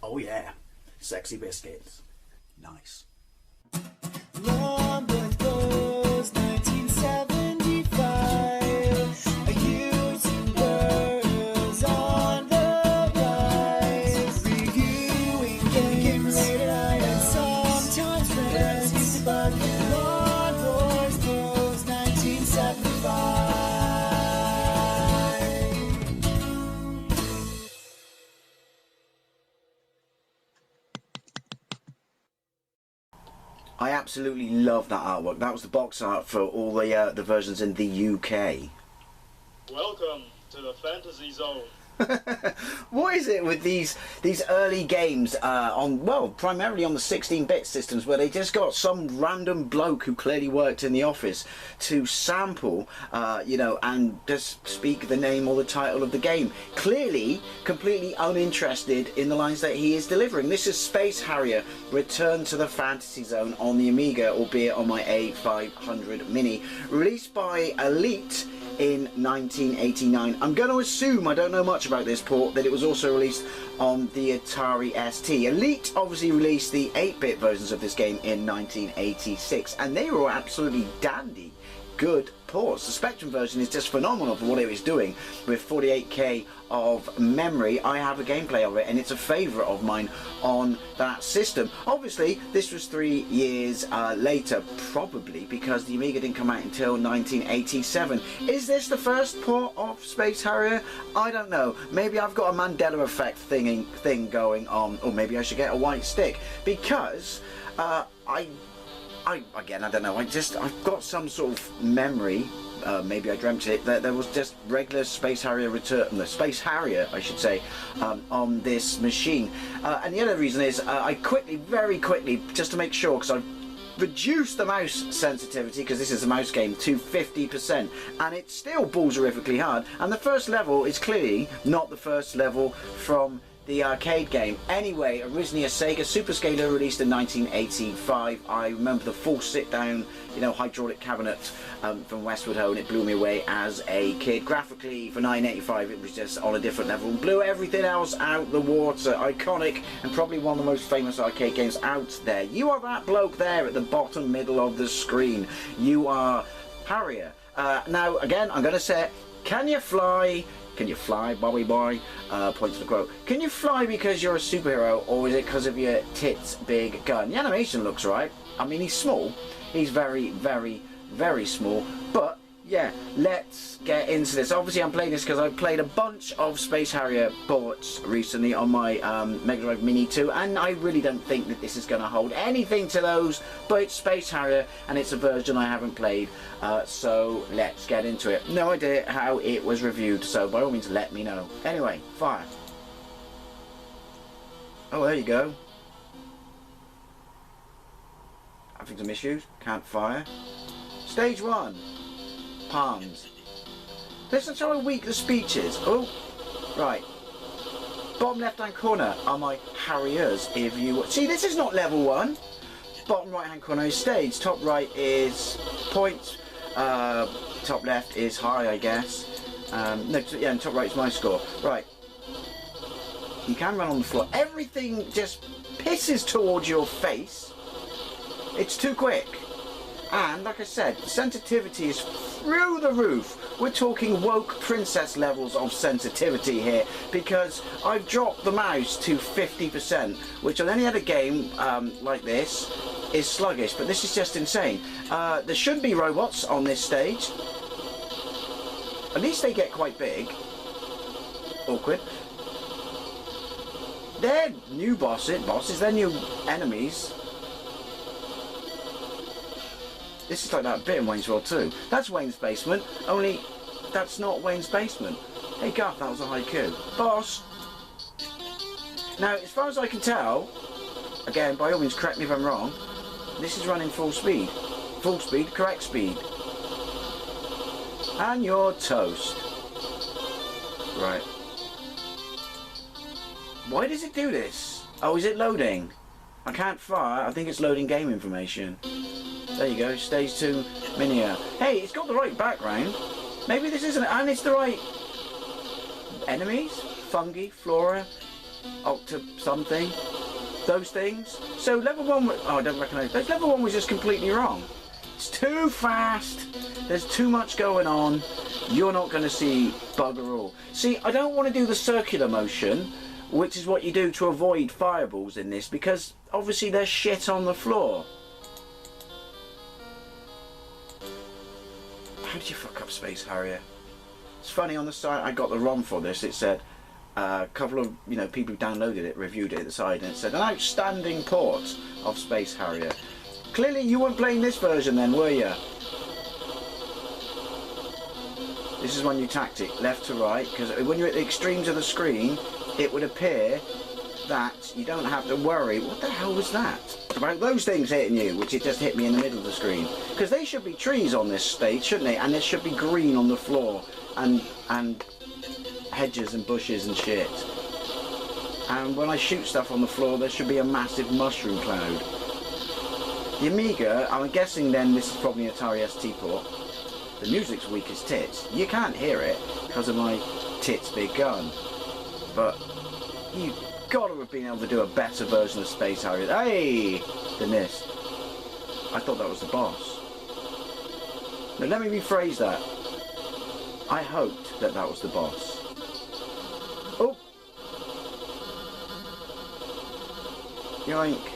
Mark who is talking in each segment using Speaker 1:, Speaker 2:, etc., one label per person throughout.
Speaker 1: Oh yeah, sexy biscuits. Nice.
Speaker 2: Long goes 1975. A YouTuber's on the rise, reviewing games late at night and sometimes friends. But Long goes 1975.
Speaker 3: I absolutely love that artwork. That was the box art for all the versions in the UK.
Speaker 4: Welcome to the Fantasy Zone.
Speaker 3: What is it with these early games on, well, primarily on the 16-bit systems, where they just got some random bloke who clearly worked in the office to sample, you know, and just speak the name or the title of the game, clearly completely uninterested in the lines that he is delivering. This is Space Harrier, Return to the Fantasy Zone on the Amiga, albeit on my A500 Mini, released by Elite in 1989. I'm going to assume, I don't know much about this port, that it was also released on the Atari ST. Elite obviously released the 8-bit versions of this game in 1986, and they were absolutely dandy good ports. The Spectrum version is just phenomenal for what it was doing with 48k of memory. I have a gameplay of it and it's a favourite of mine on that system. Obviously this was 3 years later, probably because the Amiga didn't come out until 1987. Is this the first port of Space Harrier? I don't know. Maybe I've got a Mandela effect thing going on, or maybe I should get a white stick, because again, I don't know, I've got some sort of memory, maybe I dreamt it, that there was just regular Space Harrier Space Harrier, I should say, on this machine. And the other reason is, I very quickly, just to make sure, because I've reduced the mouse sensitivity, because this is a mouse game, to 50%, and it still balls horrifically hard, and the first level is clearly not the first level from the arcade game. Anyway, originally a Sega Superscaler, released in 1985. I remember the full sit-down, you know, hydraulic cabinet from Westwood Ho, and it blew me away as a kid. Graphically, for 1985, it was just on a different level. Blew everything else out the water. Iconic, and probably one of the most famous arcade games out there. You are that bloke there at the bottom middle of the screen. You are Harrier. Now, again, I'm going to say it. Can you fly? Can you fly, Bobby boy? Points to the quote. Can you fly because you're a superhero, or is it because of your tits big gun? The animation looks right. I mean, he's small. He's very, very, very small. But, yeah, let's get into this. Obviously, I'm playing this because I've played a bunch of Space Harrier ports recently on my Mega Drive Mini 2, and I really don't think that this is going to hold anything to those, but it's Space Harrier, and it's a version I haven't played, so let's get into it. No idea how it was reviewed, so by all means let me know. Anyway, fire. Oh, there you go. Having some issues. Can't fire. Stage 1. Palms. Listen to how weak the speech is. Oh, right. Bottom left hand corner are my Harriers. If you see, this is not level 1. Bottom right hand corner is stage. Top right is point. Top left is high, I guess. No, yeah, and top right is my score. Right. You can run on the floor. Everything just pisses towards your face. It's too quick. And like I said, sensitivity is through the roof. We're talking woke princess levels of sensitivity here, because I've dropped the mouse to 50%, which on any other game like this is sluggish, but this is just insane. There should be robots on this stage. At least they get quite big. Awkward. They're new bosses, they're new enemies. This is like that bit in Wayne's World 2. That's Wayne's basement, only that's not Wayne's basement. Hey Garth, that was a haiku. Boss! Now, as far as I can tell, again, by all means correct me if I'm wrong, this is running full speed. Full speed, correct speed. And you're toast. Right. Why does it do this? Oh, is it loading? I can't fire, I think it's loading game information. There you go, stage 2 Minia. Hey, it's got the right background. Maybe this isn't, and it's the right enemies, fungi, flora. Octa something. Those things. So level 1, oh, I don't recognise those. Level 1 was just completely wrong. It's too fast. There's too much going on. You're not going to see bugger all. See, I don't want to do the circular motion, which is what you do to avoid fireballs in this, because obviously there's shit on the floor. How did you fuck up Space Harrier? It's funny, on the site I got the ROM for this, it said a couple of people who downloaded it reviewed it at the side, and it said an outstanding port of Space Harrier. Clearly you weren't playing this version then, were you? This is when you tacked it left to right, because when you're at the extremes of the screen it would appear that you don't have to worry. What the hell was that? About those things hitting you, which it just hit me in the middle of the screen. Because they should be trees on this stage, shouldn't they? And there should be green on the floor and hedges and bushes and shit. And when I shoot stuff on the floor there should be a massive mushroom cloud. The Amiga, I'm guessing then this is probably an Atari ST port. The music's weak as tits. You can't hear it because of my tits big gun. But you gotta have been able to do a better version of Space Harrier, than this. I thought that was the boss. Now let me rephrase that. I hoped that that was the boss. Oh! Yoink.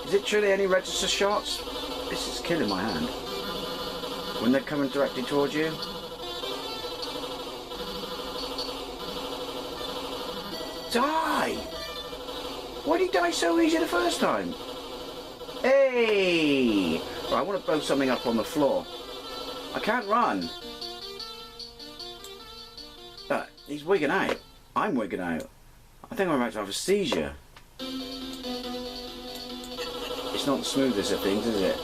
Speaker 3: Is it truly any register shots? This is killing my hand. When they're coming directly towards you. Die! Why did he die so easy the first time? Hey! Right, I want to blow something up on the floor. I can't run. He's wigging out. I'm wigging out. I think I'm about to have a seizure. It's not the smoothest of things, is it?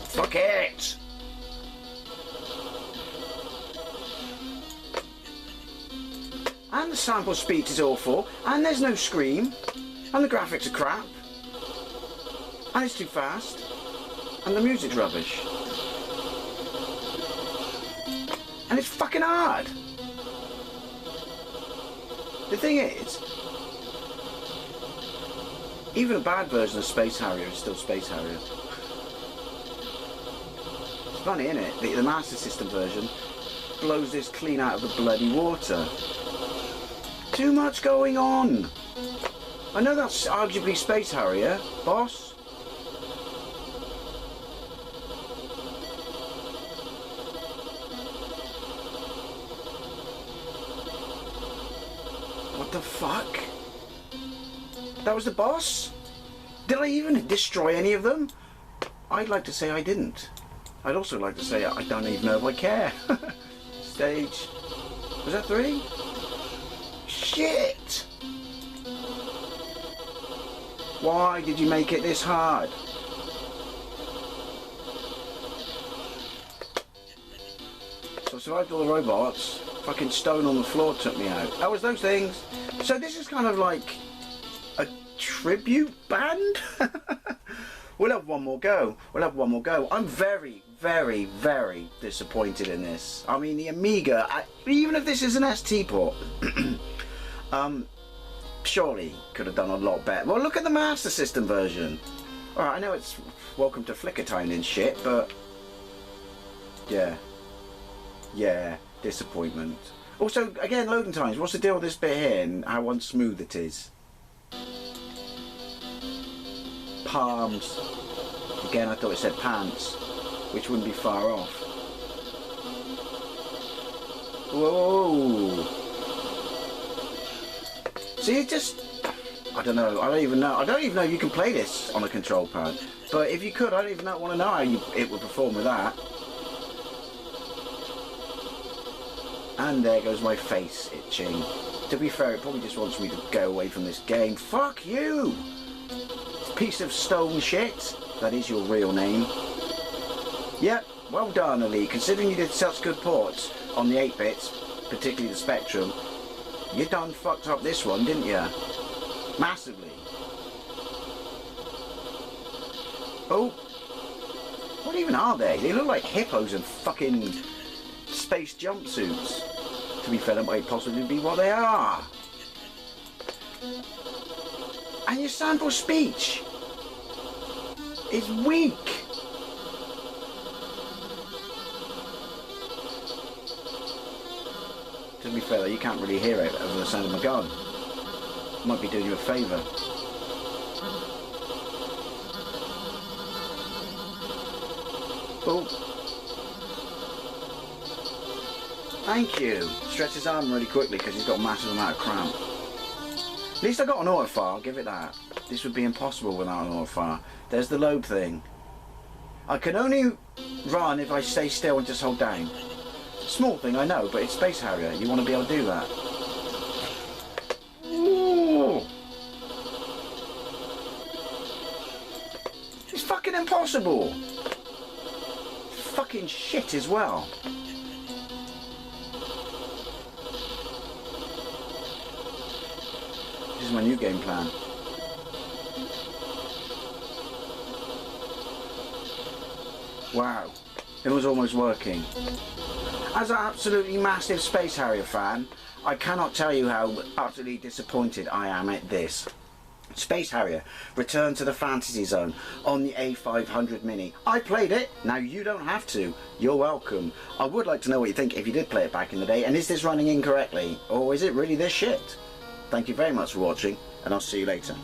Speaker 3: Fuck it! And the sample speed is awful, and there's no scream, and the graphics are crap, and it's too fast, and the music's rubbish. And it's fucking hard. The thing is, even a bad version of Space Harrier is still Space Harrier. It's funny, isn't it? The Master System version blows this clean out of the bloody water. Too much going on. I know that's arguably Space Harrier, boss. What the fuck? That was the boss? Did I even destroy any of them? I'd like to say I didn't. I'd also like to say I don't even know if I care. Stage... was that 3? Shit! Why did you make it this hard? So I survived all the robots. Fucking stone on the floor took me out. That was those things. So this is kind of like a tribute band? We'll have one more go. We'll have one more go. I'm very, very, very disappointed in this. I mean, the Amiga, even if this is an ST port, surely could have done a lot better. Well, look at the Master System version. Alright, I know it's welcome to Flicker Time and shit, but yeah. Yeah, disappointment. Also, again, loading times. What's the deal with this bit here and how unsmooth it is? Palms. Again, I thought it said pants, which wouldn't be far off. Whoa! See, it just... I don't know. I don't even know. I don't even know if you can play this on a control pad. But if you could, I don't even want to know how it would perform with that. And there goes my face itching. To be fair, it probably just wants me to go away from this game. Fuck you! Piece of stone shit. That is your real name. Yep, well done, Elite. Considering you did such good ports on the 8-bits, particularly the Spectrum, you done fucked up this one, didn't you? Massively. Oh. What What even are they? They look like hippos in fucking space jumpsuits. To be fair, that might possibly be what they are. And your sample speech is weak. To be fair though, you can't really hear it over the sound of my gun. Might be doing you a favour. Oh. Thank you. Stretch his arm really quickly because he's got a massive amount of cramp. At least I got an autofire, I'll give it that. This would be impossible without an autofire. There's the lobe thing. I can only run if I stay still and just hold down. Small thing, I know, but it's Space Harrier. You want to be able to do that. Ooh. It's fucking impossible. Fucking shit as well. This is my new game plan. Wow, it was almost working. As an absolutely massive Space Harrier fan, I cannot tell you how utterly disappointed I am at this. Space Harrier returned to the Fantasy Zone on the A500 Mini. I played it, now you don't have to. You're welcome. I would like to know what you think if you did play it back in the day, and is this running incorrectly, or is it really this shit? Thank you very much for watching, and I'll see you later.